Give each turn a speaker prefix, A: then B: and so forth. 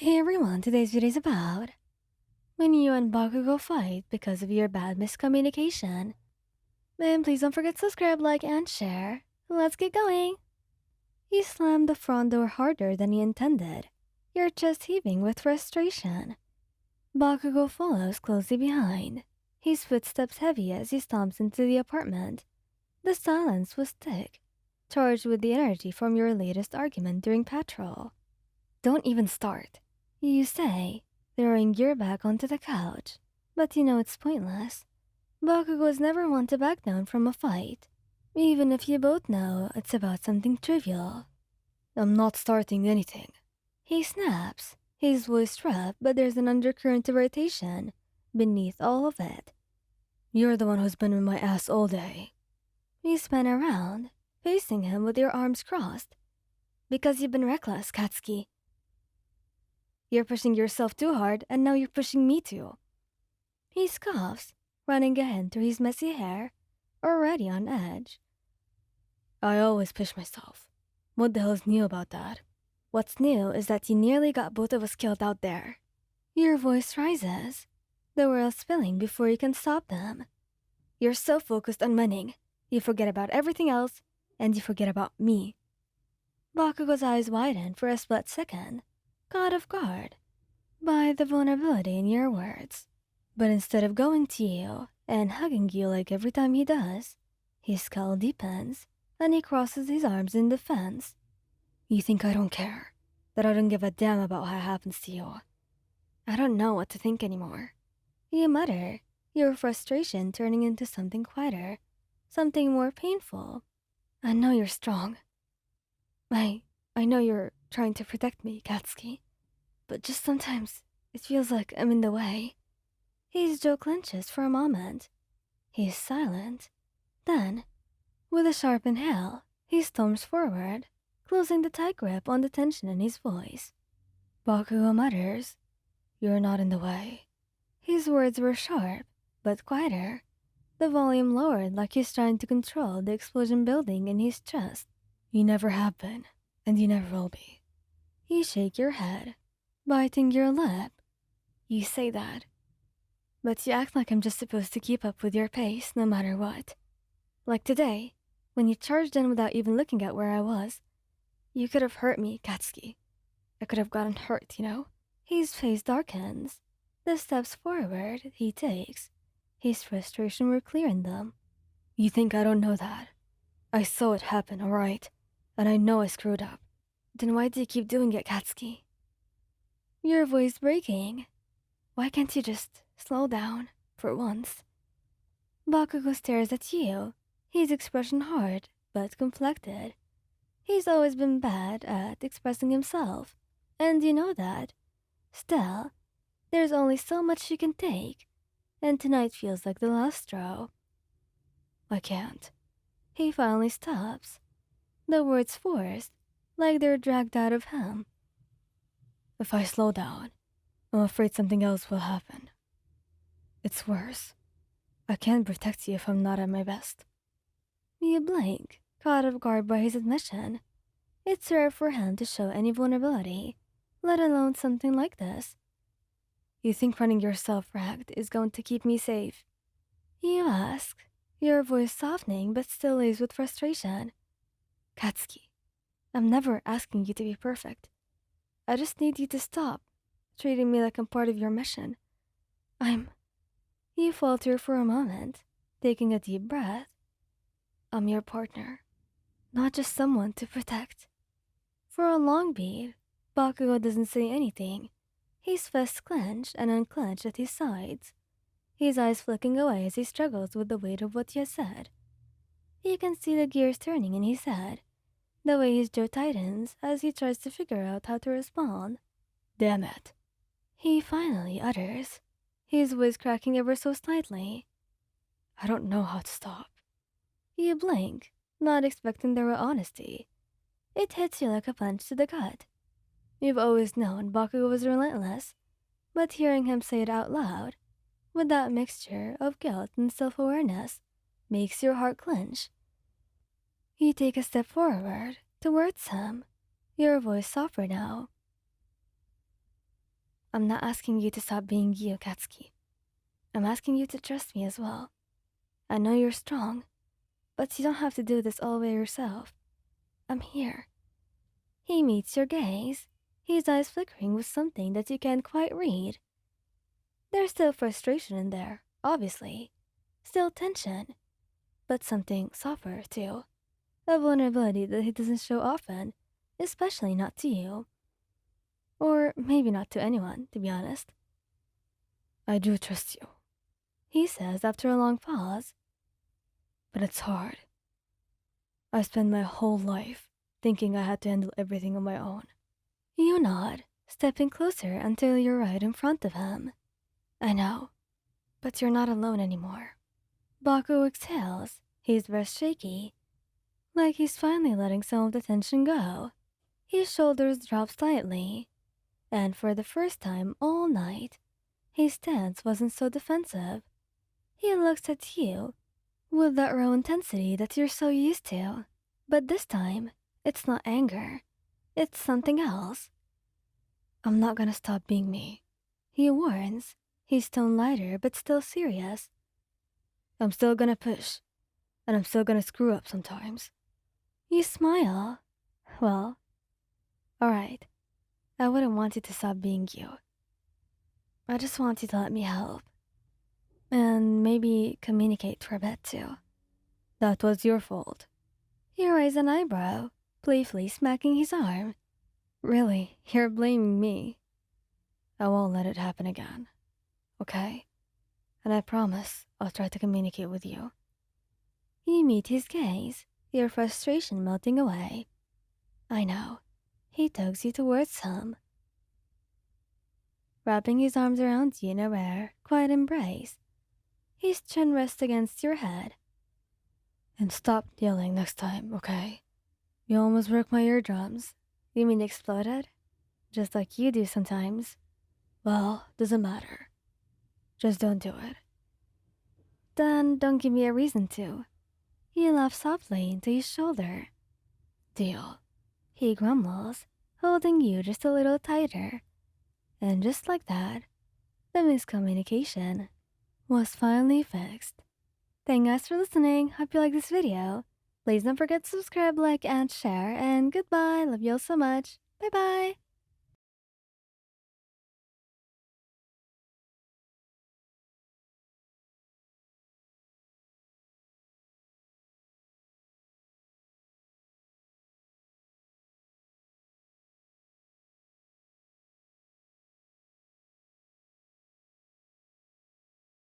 A: Hey everyone, today's video is about when you and Bakugo fight because of your bad miscommunication. And please don't forget to subscribe, like, and share. Let's get going! He slammed the front door harder than he intended, your chest heaving with frustration. Bakugo follows closely behind, his footsteps heavy as he stomps into the apartment. The silence was thick, charged with the energy from your latest argument during patrol. Don't even start, you say, throwing your back onto the couch. But you know it's pointless. Bakugo's never one to back down from a fight, even if you both know it's about something trivial. I'm not starting anything. He snaps, his voice rough, but there's an undercurrent of irritation beneath all of it. You're the one who's been in my ass all day. You spin around, facing him with your arms crossed. Because you've been reckless, Katsuki. You're pushing yourself too hard, and now you're pushing me too. He scoffs, running a hand through his messy hair, already on edge. I always push myself. What the hell's new about that? What's new is that you nearly got both of us killed out there. Your voice rises, the world spilling before you can stop them. You're so focused on winning, you forget about everything else, and you forget about me. Bakugo's eyes widen for a split second, caught off guard by the vulnerability in your words. But instead of going to you and hugging you like every time he does, his scowl deepens and he crosses his arms in defense. You think I don't care? That I don't give a damn about what happens to you? I don't know what to think anymore. You mutter, your frustration turning into something quieter, something more painful. I know you're strong. I know you're trying to protect me, Katsuki. But just sometimes it feels like I'm in the way. His jaw clenches for a moment. He's silent. Then, with a sharp inhale, he storms forward, closing the tight grip on the tension in his voice. Bakugo mutters, "You're not in the way." His words were sharp, but quieter, the volume lowered like he's trying to control the explosion building in his chest. You never have been, and you never will be. You shake your head, biting your lip. You say that, but you act like I'm just supposed to keep up with your pace no matter what. Like today, when you charged in without even looking at where I was. You could have hurt me, Katsuki. I could have gotten hurt, you know? His face darkens. The steps forward he takes, his frustration were clear in them. You think I don't know that? I saw it happen, alright? And I know I screwed up. Then why do you keep doing it, Katsuki? Your voice breaking. Why can't you just slow down, for once? Bakugo stares at you, his expression hard but conflicted. He's always been bad at expressing himself, and you know that. Still, there's only so much you can take, and tonight feels like the last straw. I can't. He finally stops, the words forced, like they're dragged out of him. If I slow down, I'm afraid something else will happen. It's worse. I can't protect you if I'm not at my best. You blink, caught off guard by his admission. It's rare for him to show any vulnerability, let alone something like this. You think running yourself ragged is going to keep me safe? You ask, your voice softening but still laced with frustration. Katsuki, I'm never asking you to be perfect. I just need you to stop treating me like I'm part of your mission. You falter for a moment, taking a deep breath. I'm your partner, not just someone to protect. For a long beat, Bakugo doesn't say anything. His fists clench and unclench at his sides, his eyes flicking away as he struggles with the weight of what he has said. You can see the gears turning in his head, the way his jaw tightens as he tries to figure out how to respond. Damn it, he finally utters, his voice cracking ever so slightly. I don't know how to stop. You blink, not expecting the raw honesty. It hits you like a punch to the gut. You've always known Bakugo was relentless, but hearing him say it out loud, with that mixture of guilt and self-awareness, makes your heart clench. You take a step forward towards him, your voice softer now. I'm not asking you to stop being you, Katsuki. I'm asking you to trust me as well. I know you're strong, but you don't have to do this all by yourself. I'm here. He meets your gaze, his eyes flickering with something that you can't quite read. There's still frustration in there, obviously. Still tension, but something softer, too. A vulnerability that he doesn't show often, especially not to you. Or maybe not to anyone, to be honest. I do trust you, he says after a long pause. But it's hard. I spent my whole life thinking I had to handle everything on my own. You nod, stepping closer until you're right in front of him. I know, but you're not alone anymore. Baku exhales, his breath shaky, like he's finally letting some of the tension go. His shoulders drop slightly, and for the first time all night, his stance wasn't so defensive. He looks at you with that raw intensity that you're so used to. But this time, it's not anger. It's something else. I'm not gonna stop being me, he warns, his tone lighter but still serious. I'm still gonna push, and I'm still gonna screw up sometimes. You smile. Well, alright. I wouldn't want you to stop being you. I just want you to let me help. And maybe communicate for a bit too. That was your fault. He raised an eyebrow, playfully smacking his arm. Really, you're blaming me. I won't let it happen again. Okay? And I promise I'll try to communicate with you. You meet his gaze, your frustration melting away. I know. He tugs you towards him, wrapping his arms around you in a rare, quiet embrace. His chin rests against your head. And stop yelling next time, okay? You almost broke my eardrums. You mean exploded? Just like you do sometimes. Well, doesn't matter. Just don't do it. Then don't give me a reason to. He laughs softly into his shoulder. Deal. He grumbles, holding you just a little tighter. And just like that, the miscommunication was finally fixed. Thank you guys for listening. Hope you like this video. Please don't forget to subscribe, like, and share. And goodbye. Love you all so much. Bye bye.